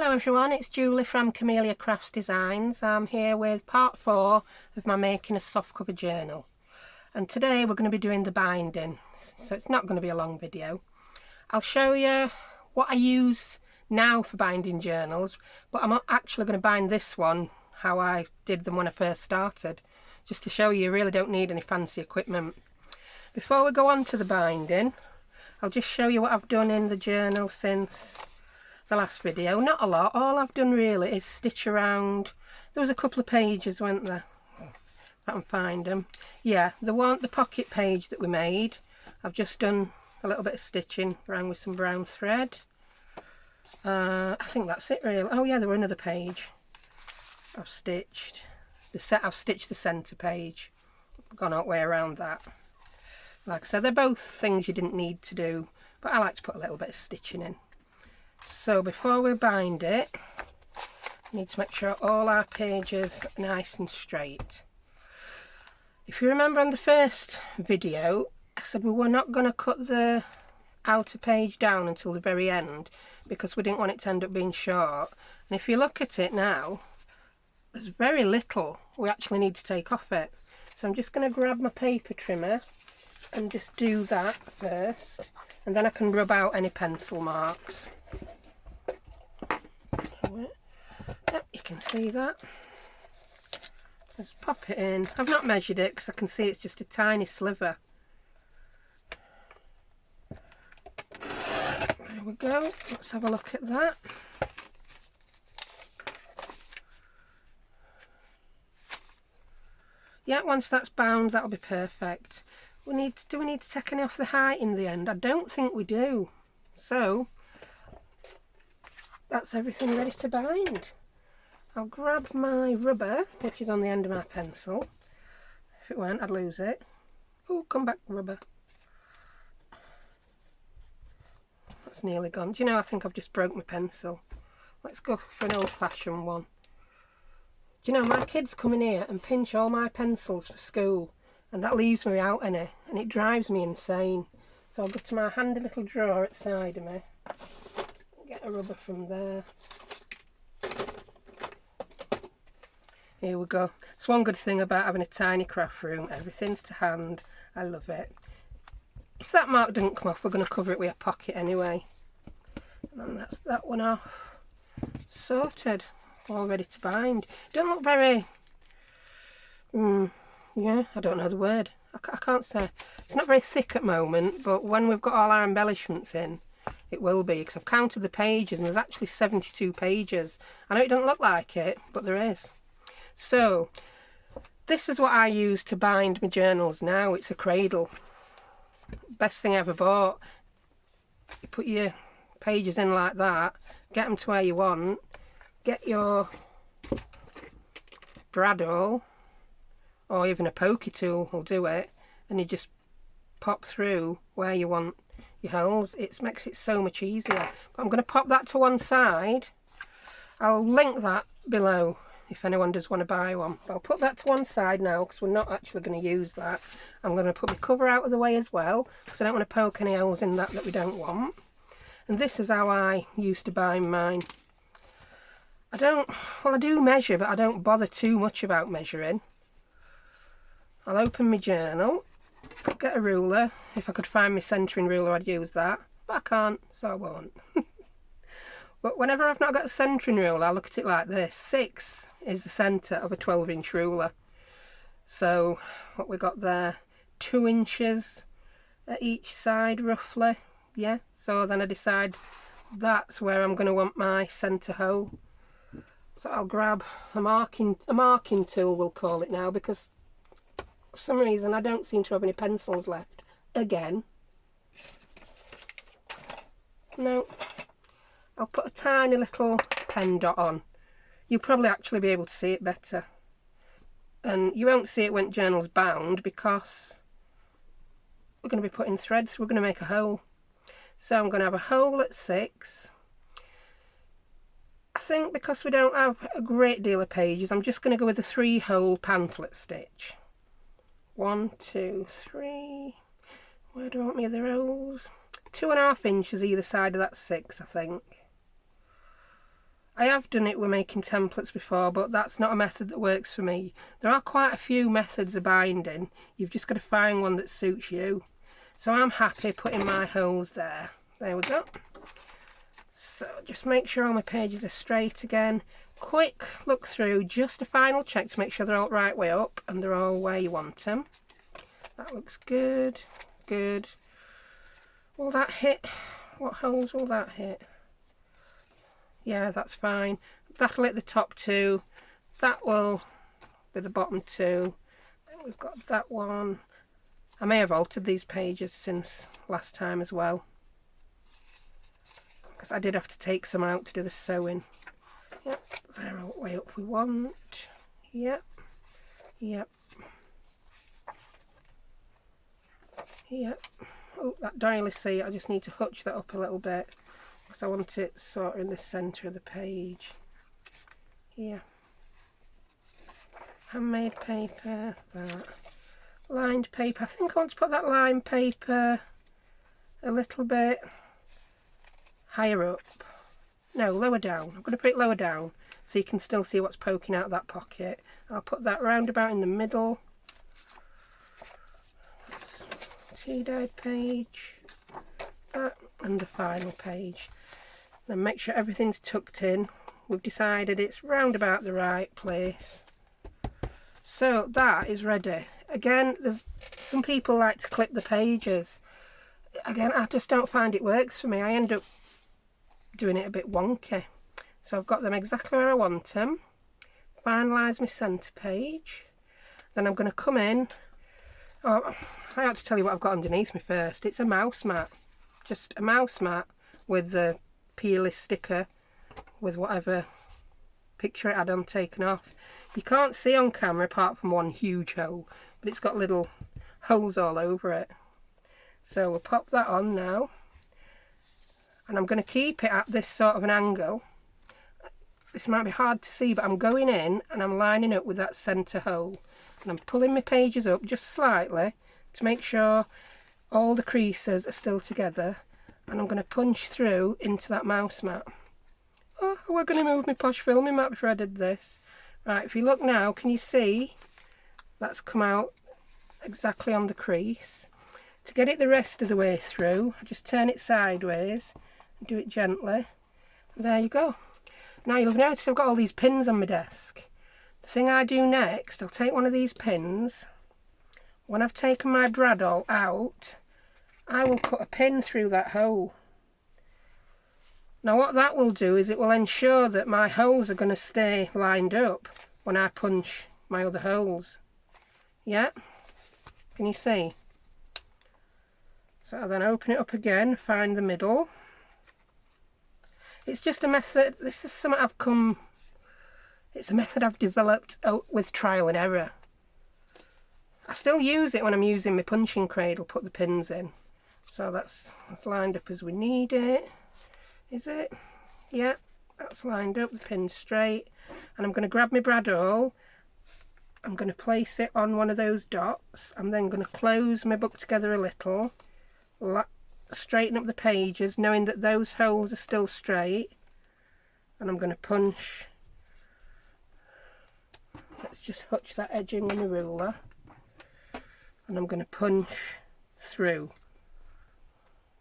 Hello everyone, it's Julie from Camellia Crafts Designs. I'm here with part 4 of my making a soft cover journal, and today we're going to be doing the binding, so it's not going to be a long video. I'll show you what I use now for binding journals, but I'm actually going to bind this one how I did them when I first started, just to show you really don't need any fancy equipment. Before we go on to the binding, I'll just show you what I've done in the journal since the last video. Not a lot. All I've done really is stitch around. There was a couple of pages, weren't there? I can find them. Yeah, the pocket page that we made, I've just done a little bit of stitching around with some brown thread. I think that's it really. Oh yeah, there were another page I've stitched. I've stitched the centre page. I've gone all the way around that. Like I said, they're both things you didn't need to do, but I like to put a little bit of stitching in. So before we bind it, we need to make sure all our pages are nice and straight. If you remember on the first video, I said we were not going to cut the outer page down until the very end because we didn't want it to end up being short. And if you look at it now, there's very little we actually need to take off it. So I'm just going to grab my paper trimmer and just do that first, and then I can rub out any pencil marks. Yep, you can see that. Just pop it in. I've not measured it because I can see it's just a tiny sliver. There we go. Let's have a look at that. Yeah, once that's bound, that'll be perfect. Do we need to take any off the height in the end? I don't think we do. So that's everything ready to bind. I'll grab my rubber, which is on the end of my pencil. If it weren't, I'd lose it. Oh, come back, rubber. That's nearly gone. Do you know, I think I've just broke my pencil. Let's go for an old-fashioned one. Do you know, my kids come in here and pinch all my pencils for school, and that leaves me without any, and it drives me insane. So I'll go to my handy little drawer at the side of me, get a rubber from there. Here we go. It's one good thing about having a tiny craft room. Everything's to hand. I love it. If that mark didn't come off, we're going to cover it with a pocket anyway. And that's that one off. Sorted. All ready to bind. Don't look very... yeah, I don't know the word. I can't say. It's not very thick at the moment, but when we've got all our embellishments in, it will be, because I've counted the pages and there's actually 72 pages. I know it doesn't look like it, but there is. So this is what I use to bind my journals now. It's a cradle. Best thing I ever bought. You put your pages in like that, get them to where you want, get your bradawl or even a pokey tool will do it, and you just pop through where you want your holes. It makes it so much easier. But I'm going to pop that to one side. I'll link that below if anyone does want to buy one. But I'll put that to one side now because we're not actually going to use that. I'm going to put my cover out of the way as well because I don't want to poke any holes in that we don't want. And this is how I used to bind mine. I do measure, but I don't bother too much about measuring. I'll open my journal, get a ruler. If I could find my centering ruler, I'd use that, but I can't, so I won't. But whenever I've not got a centering ruler, I look at it like this. 6 is the centre of a 12-inch ruler. So what we got there, 2 inches at each side roughly. Yeah, so then I decide that's where I'm going to want my centre hole. So I'll grab a marking tool, we'll call it now, because for some reason I don't seem to have any pencils left. Again. No. I'll put a tiny little pen dot on. You'll probably actually be able to see it better. And you won't see it when the journal's bound because we're going to be putting threads. We're going to make a hole. So I'm going to have a hole at 6. I think because we don't have a great deal of pages, I'm just going to go with a 3-hole pamphlet stitch. 1, 2, 3. Where do I want my other holes? 2.5 inches either side of that 6, I think. I have done it with making templates before, but that's not a method that works for me. There are quite a few methods of binding. You've just got to find one that suits you. So I'm happy putting my holes there. There we go. So just make sure all my pages are straight again. Quick look through, just a final check to make sure they're all right way up and they're all where you want them. That looks good, good. Will that hit? What holes will that hit? Yeah, that's fine. That'll hit the top two. That will be the bottom two. Then we've got that one. I may have altered these pages since last time as well, because I did have to take some out to do the sewing. Yep, they're all the way up we want. Yep, yep, yep. Oh, that doily seat, I just need to hutch that up a little bit because I want it sort of in the centre of the page. Here. Handmade paper, that. Lined paper. I think I want to put that lined paper a little bit higher up. No, lower down. I'm going to put it lower down so you can still see what's poking out of that pocket. I'll put that round about in the middle. Tea-dyed page, that, and the final page. Then make sure everything's tucked in. We've decided it's round about the right place. So that is ready. Again, there's some people like to clip the pages. Again, I just don't find it works for me. I end up doing it a bit wonky. So I've got them exactly where I want them. Finalise my centre page. Then I'm going to come in. Oh, I have to tell you what I've got underneath me first. It's a mouse mat. Just a mouse mat with the peely sticker with whatever picture it had on taken off. You can't see on camera apart from one huge hole, but it's got little holes all over it. So we'll pop that on now, and I'm going to keep it at this sort of an angle. This might be hard to see, but I'm going in and I'm lining up with that centre hole, and I'm pulling my pages up just slightly to make sure all the creases are still together, and I'm going to punch through into that mouse mat. Oh, we're going to move my posh filming mat before I did this. Right, if you look now, can you see that's come out exactly on the crease? To get it the rest of the way through, I just turn it sideways and do it gently. And there you go. Now you'll notice I've got all these pins on my desk. The thing I do next, I'll take one of these pins. When I've taken my bradawl out, I will put a pin through that hole. Now what that will do is it will ensure that my holes are going to stay lined up when I punch my other holes. Yeah? Can you see? So I'll then open it up again, find the middle. It's just a method, this is something it's a method I've developed with trial and error. I still use it when I'm using my punching cradle, put the pins in. So that's lined up as we need it. Is it? Yeah, that's lined up, the pin's straight. And I'm going to grab my bradawl, I'm going to place it on one of those dots. I'm then going to close my book together a little, straighten up the pages, knowing that those holes are still straight. And I'm going to punch. Let's just hutch that edge in with my ruler. And I'm going to punch through.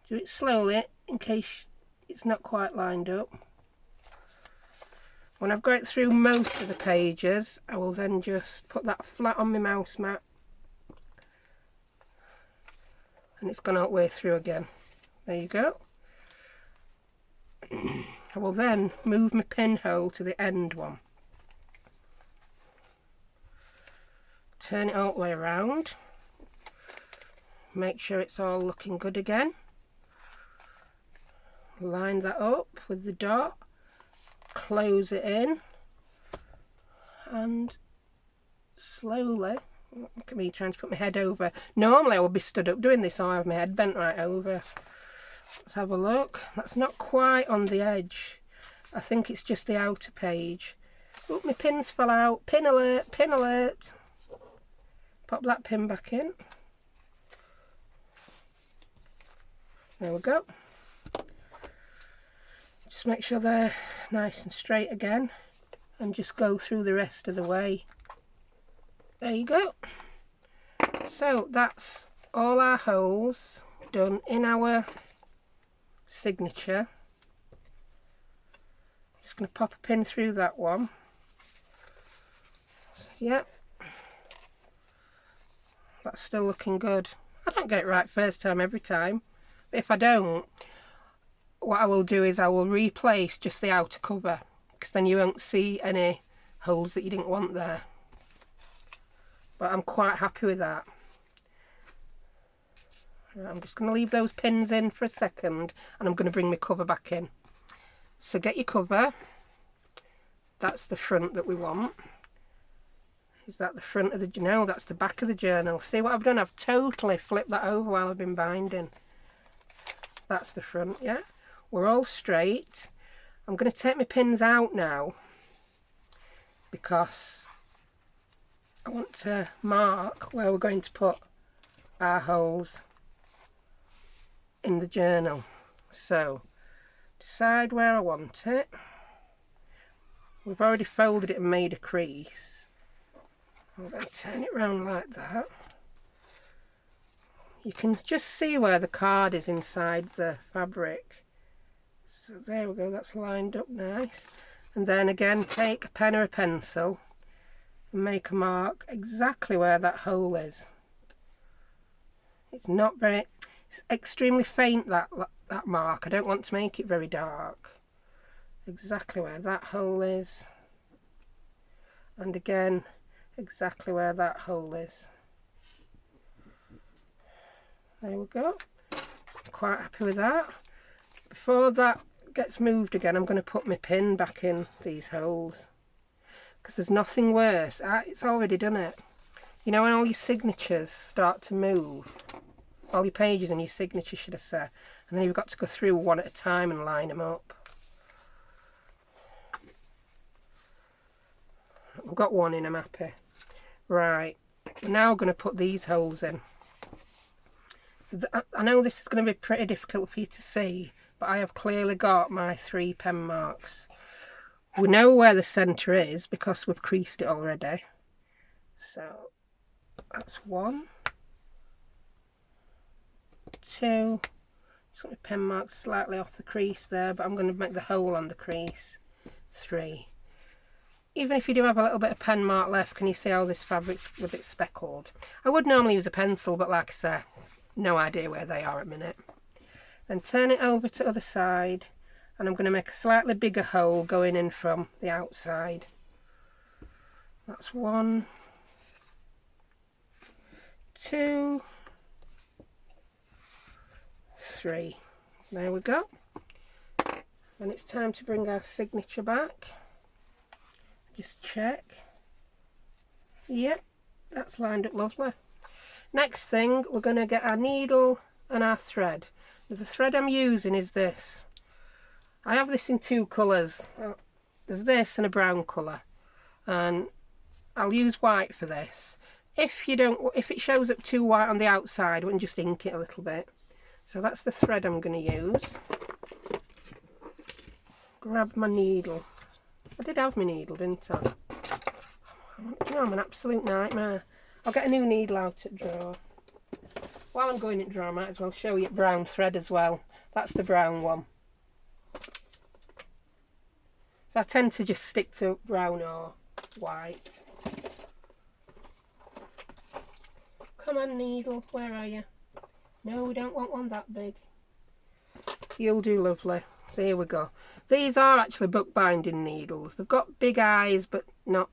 Do it slowly in case it's not quite lined up. When I've got it through most of the pages, I will then just put that flat on my mouse mat, and it's gone all the way through again. There you go. I will then move my pinhole to the end one. Turn it all the way around. Make sure it's all looking good again. Line that up with the dot, close it in, and slowly, look at me trying to put my head over. Normally I would be stood up doing this, so I have my head bent right over. Let's have a look. That's not quite on the edge. I think it's just the outer page. Oh, my pins fell out. Pin alert, pin alert. Pop that pin back in. There we go. Just make sure they're nice and straight again and just go through the rest of the way. There you go. So that's all our holes done in our signature. Just going to pop a pin through that one. Yep, that's still looking good. I don't get it right first time every time, but if I don't, what I will do is I will replace just the outer cover, because then you won't see any holes that you didn't want there. But I'm quite happy with that. Right, I'm just going to leave those pins in for a second, and I'm going to bring my cover back in. So get your cover. That's the front that we want. Is that the front of the... No, that's the back of the journal. See what I've done? I've totally flipped that over while I've been binding. That's the front, yeah. We're all straight. I'm going to take my pins out now because I want to mark where we're going to put our holes in the journal. So, decide where I want it. We've already folded it and made a crease. I'm going to turn it round like that. You can just see where the card is inside the fabric. So there we go, that's lined up nice. And then again, take a pen or a pencil and make a mark exactly where that hole is. It's not very... It's extremely faint, that mark. I don't want to make it very dark. Exactly where that hole is. And again, exactly where that hole is. There we go. Quite happy with that. Before that gets moved again, I'm going to put my pin back in these holes, because there's nothing worse. It's already done it. You know when all your signatures start to move? All your pages and your signatures, should I say, and then you've got to go through one at a time and line them up. I've got one in, I'm happy. Right, we're now going to put these holes in. So I know this is going to be pretty difficult for you to see, but I have clearly got my 3 pen marks. We know where the centre is because we've creased it already. So that's 1, 2. Just got my pen marks slightly off the crease there, but I'm going to make the hole on the crease. 3. Even if you do have a little bit of pen mark left, can you see how this fabric's a bit speckled? I would normally use a pencil, but like I say, no idea where they are at the minute. Then turn it over to the other side, and I'm going to make a slightly bigger hole going in from the outside. That's 1, 2, 3. There we go. And it's time to bring our signature back. Just check. Yep, that's lined up lovely. Next thing, we're going to get our needle and our thread. The thread I'm using is this. I have this in 2 colours. There's this and a brown colour, and I'll use white for this. If it shows up too white on the outside, we can just ink it a little bit. So that's the thread I'm going to use. Grab my needle. I did have my needle, didn't I? You know, I'm an absolute nightmare. I'll get a new needle out at drawer. While I'm going at drawer, I might as well show you brown thread as well. That's the brown one. So I tend to just stick to brown or white. Come on, needle, where are you? No, we don't want one that big. You'll do lovely. So here we go. These are actually bookbinding needles. They've got big eyes, but not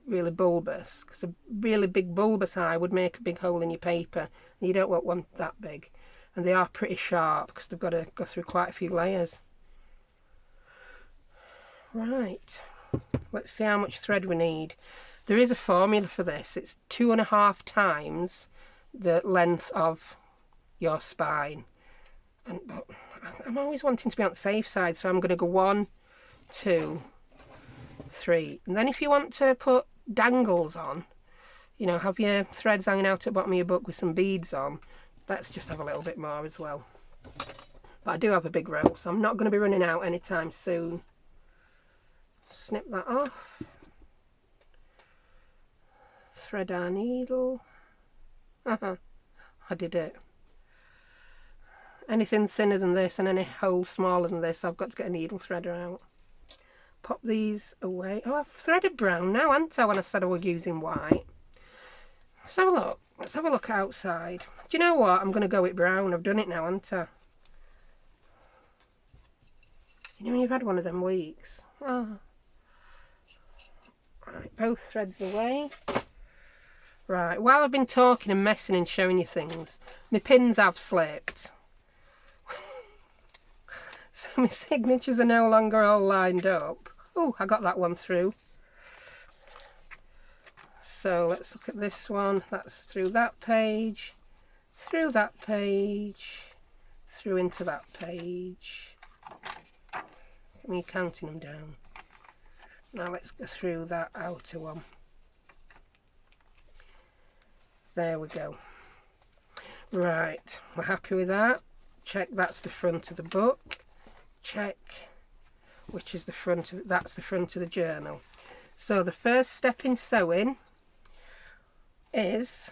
really bulbous, because a really big bulbous eye would make a big hole in your paper, and you don't want one that big. And they are pretty sharp because they've got to go through quite a few layers. Right, let's see how much thread we need. There is a formula for this. It's 2.5 times the length of your spine. But I'm always wanting to be on the safe side, so I'm going to go 1, 2, 3. And then if you want to put dangles on, you know, have your threads hanging out at the bottom of your book with some beads on, let's just have a little bit more as well. But I do have a big roll, so I'm not going to be running out anytime soon. snip that off. Thread our needle. I did it. Anything thinner than this and any hole smaller than this, I've got to get a needle threader out. Pop these away. Oh, I've threaded brown now, haven't I, when I said I was using white. Let's have a look. Let's have a look outside. Do you know what? I'm going to go with brown. I've done it now, haven't I? You know when you've had one of them weeks? Oh. Right, both threads away. Right, while I've been talking and messing and showing you things, my pins have slipped. So my signatures are no longer all lined up. Oh, I got that one through. So let's look at this one. That's through that page, through that page, through into that page. Get me counting them down. Now let's go through that outer one. There we go. Right, we're happy with that. Check that's the front of the book. Check which is the front of, that's the front of the journal. So the first step in sewing is,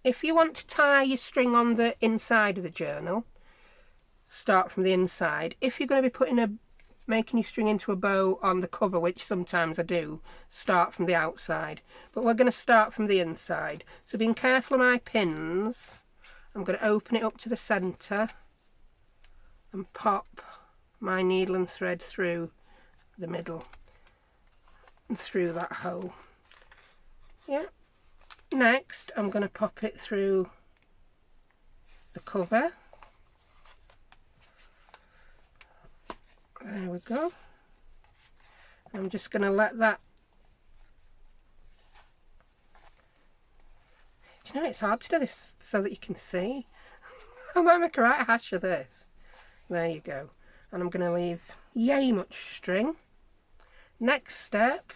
if you want to tie your string on the inside of the journal, start from the inside. If you're going to be making your string into a bow on the cover, which sometimes I do, start from the outside. But we're going to start from the inside. So being careful of my pins, I'm going to open it up to the centre and pop my needle and thread through the middle and through that hole. Yeah. Next, I'm going to pop it through the cover. There we go. I'm just going to let that. Do you know, it's hard to do this so that you can see. I might make a right hash of this. There you go. And I'm going to leave yay much string. Next step,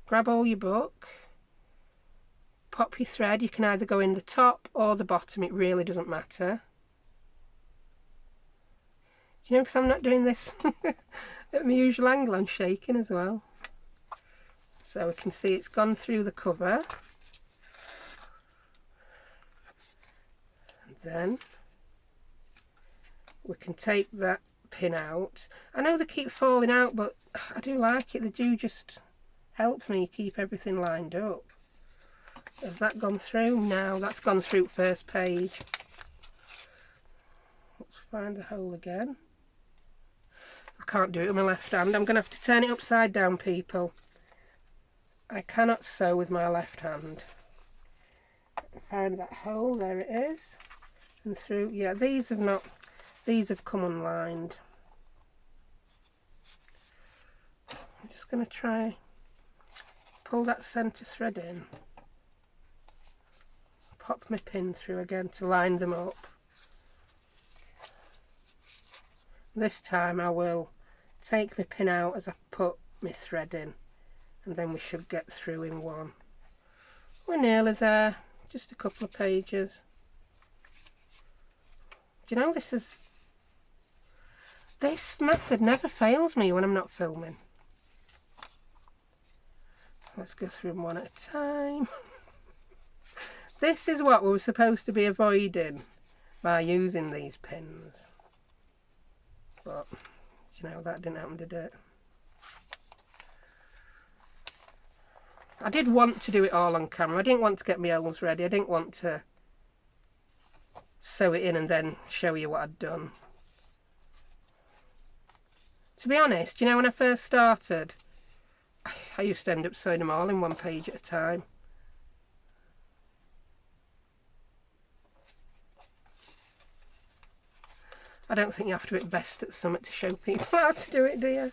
grab all your book, pop your thread. You can either go in the top or the bottom, it really doesn't matter. Do you know, because I'm not doing this at my usual angle, I'm shaking as well. So we can see it's gone through the cover. And then we can take that pin out. I know they keep falling out, but I do like it. They do just help me keep everything lined up. Has that gone through? No, that's gone through first page. Let's find the hole again. I can't do it with my left hand. I'm going to have to turn it upside down, people. I cannot sew with my left hand. Find that hole. There it is. And through. Yeah, these have come unlined. I'm just going to try pull that centre thread in. Pop my pin through again to line them up. This time I will take my pin out as I put my thread in, and then we should get through in one. We're nearly there, just a couple of pages. Do you know, this method never fails me when I'm not filming. Let's go through them one at a time. This is what we were supposed to be avoiding by using these pins. But, you know, that didn't happen, did it? I did want to do it all on camera. I didn't want to get my holes ready. I didn't want to sew it in and then show you what I'd done. To be honest, you know, when I first started, I used to end up sewing them all in one page at a time. I don't think you have to be best at something to show people how to do it, do you?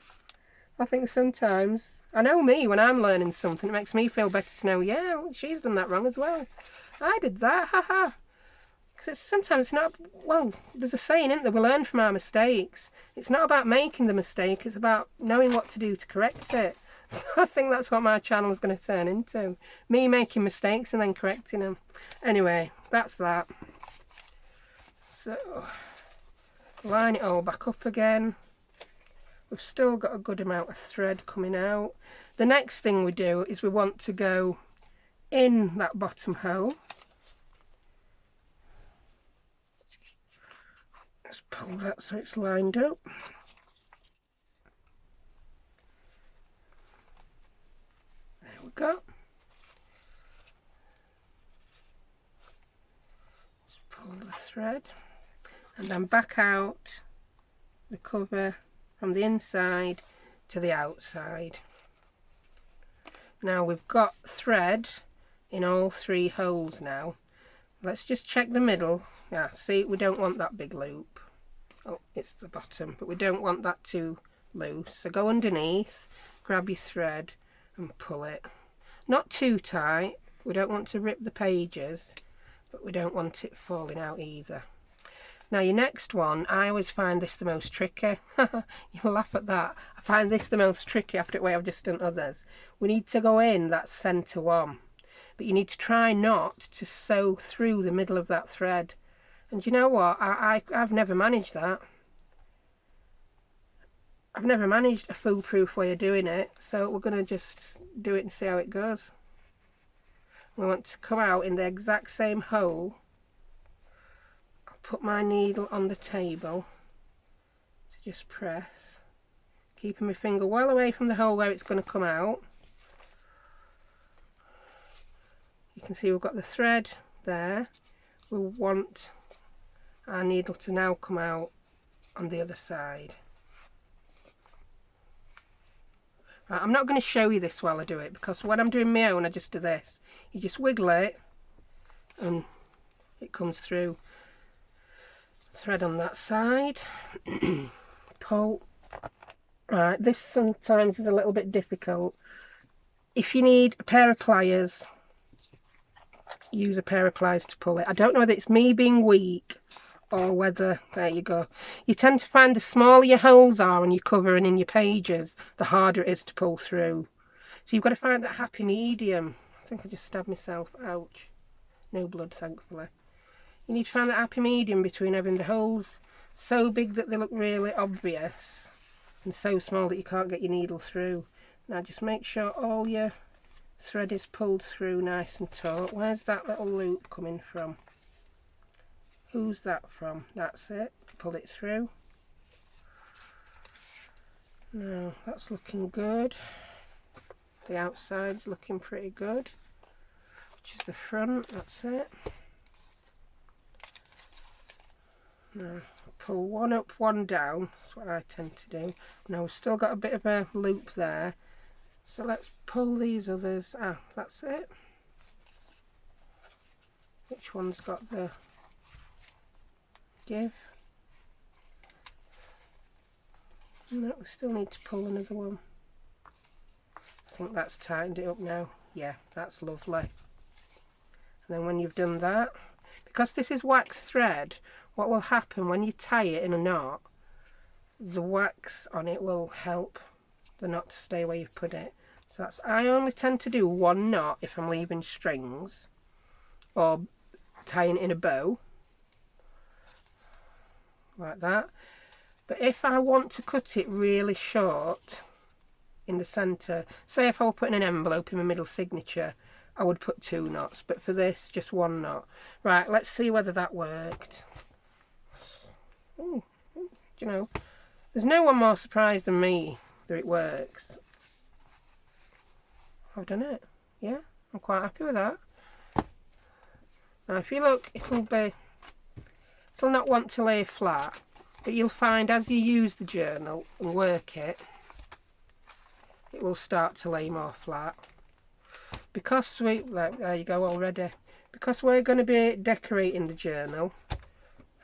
I think sometimes, I know me, when I'm learning something, it makes me feel better to know, yeah, she's done that wrong as well. I did that, haha. Because sometimes it's not, well, there's a saying, isn't there, we learn from our mistakes. It's not about making the mistake, it's about knowing what to do to correct it. So I think that's what my channel is going to turn into. Me making mistakes and then correcting them. Anyway, that's that. So line it all back up again. we've still got a good amount of thread coming out. The next thing we do is we want to go in that bottom hole. Just pull that so it's lined up. There we go. Just pull the thread and then back out the cover from the inside to the outside. Now we've got thread in all 3 holes now. Let's just check the middle. Yeah, see, we don't want that big loop. Oh, it's the bottom, but we don't want that too loose. So go underneath, grab your thread and pull it. Not too tight. We don't want to rip the pages, but we don't want it falling out either. Now your next one, I always find this the most tricky. You'll laugh at that. I find this the most tricky after the way I've just done others. We need to go in that centre one, but you need to try not to sew through the middle of that thread. And you know what? I've never managed that. I've never managed a foolproof way of doing it, so we're going to just do it and see how it goes. We want to come out in the exact same hole. I'll put my needle on the table to just press, keeping my finger well away from the hole where it's going to come out. You can see we've got the thread there. We want our needle to now come out on the other side. Right, I'm not going to show you this while I do it, because when I'm doing my own I just do this. You just wiggle it and it comes through. Thread on that side. Pull. Right, this sometimes is a little bit difficult. If you need a pair of pliers, use a pair of pliers to pull it. I don't know whether it's me being weak or whether, there you go. You tend to find the smaller your holes are on your cover and in your pages, the harder it is to pull through. So you've got to find that happy medium. I think I just stabbed myself. Ouch. No blood, thankfully. You need to find that happy medium between having the holes so big that they look really obvious and so small that you can't get your needle through. Now just make sure all your thread is pulled through nice and taut. Where's that little loop coming from? Who's that from? That's it. Pull it through. Now that's looking good. The outside's looking pretty good, which is the front. That's it. Now pull one up, one down. That's what I tend to do. Now we've still got a bit of a loop there, so let's pull these others. Ah, that's it. Which one's got the give? No, we still need to pull another one. I think that's tightened it up now. Yeah, that's lovely. And then when you've done that, because this is wax thread, what will happen when you tie it in a knot, the wax on it will help the knot to stay where you've put it. So that's, I only tend to do one knot if I'm leaving strings or tying it in a bow, like that. But if I want to cut it really short in the centre, say if I were putting an envelope in my middle signature, I would put 2 knots, but for this, just 1 knot. Right, let's see whether that worked. Ooh, do you know, there's no one more surprised than me that it works. I've done it. Yeah, I'm quite happy with that. Now if you look, it'll not want to lay flat, but you'll find as you use the journal and work it, it will start to lay more flat. Because there you go already. Because we're going to be decorating the journal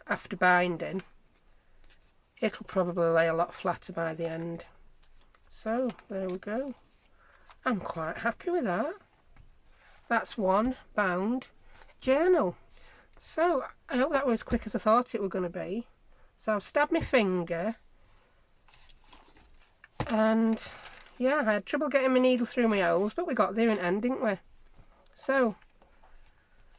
after binding, it'll probably lay a lot flatter by the end. So there we go. I'm quite happy with that. That's one bound journal. So I hope that was as quick as I thought it were going to be. So I've stabbed my finger, and yeah, I had trouble getting my needle through my holes, but we got there in the end, didn't we? So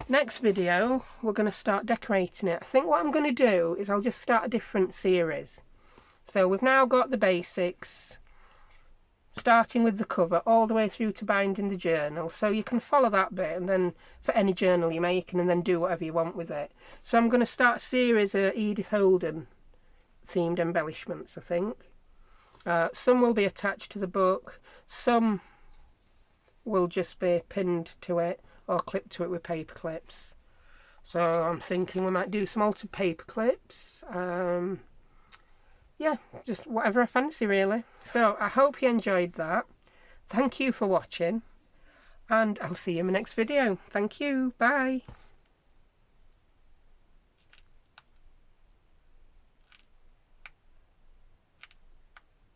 next video we're going to start decorating it. I think what I'm going to do is I'll just start a different series. So we've now got the basics, starting with the cover all the way through to binding the journal. So you can follow that bit, and then for any journal you're making, and then do whatever you want with it. So I'm going to start a series of Edith Holden themed embellishments, I think. Some will be attached to the book, some will just be pinned to it or clipped to it with paper clips. So I'm thinking we might do some altered paper clips. Yeah, just whatever I fancy really. So I hope you enjoyed that. Thank you for watching, and I'll see you in my next video. Thank you. Bye.